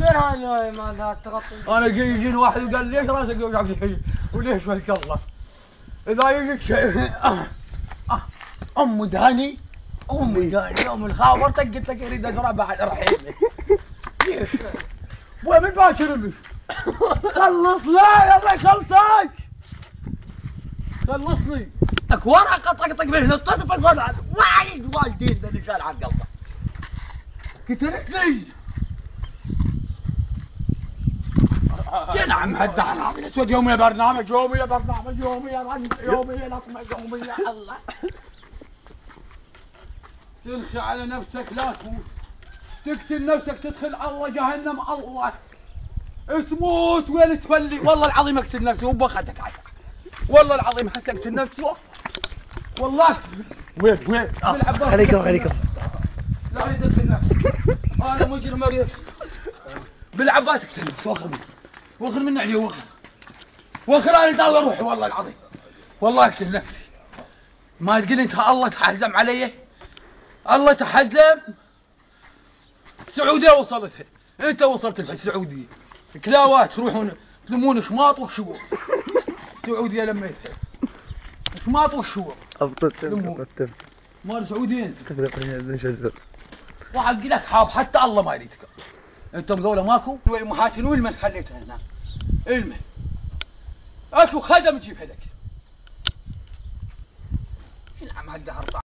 وين هاي ما تغطي؟ انا يجيني واحد وقال ليش راسك يوجعك الحين؟ وليش ولك الله؟ اذا يجيك شيء ام دهني يوم الخابر قلت لك اريد ازرع بعد رحيمي. ليش؟ وين من باكر امي؟ خلص لا يلا خلصك. خلصني. اك ورقه طقطق به طقطق وايد دين ذا اللي شال عن قلبه. قتلتني. جينا عم هالدعنا الاسود يومي برنامج يومي لطمه يومي يا الله. ترخي على نفسك لا تموت. تقتل نفسك تدخل الله جهنم الله. تموت وين تولي. والله العظيم اقتل نفسي وباخذك عسى. والله العظيم هسه اقتل نفسي والله. وين خليكم لا اريد اقتل نفسي. انا مجرم اريد بالعباس اقتل نفسي واخذ من علي واخذ انا داوي روحي والله العظيم. والله اقتل نفسي. ما تقول انت الله تحزم علي. الله تحزم. السعوديه وصلتها. انت وصلت السعوديه. كلاوات تروحون تلمون شماط وشوط. السعوديه لميتها شماط وشوط. ابطل مال السعوديه انت. نشجر وحق لك حاب حتى الله ما يريدك. انت بذولا ماكو محاكين والمن خليتها هنا. المن اكو خدم تجيبها لك. شنو عم هالدهر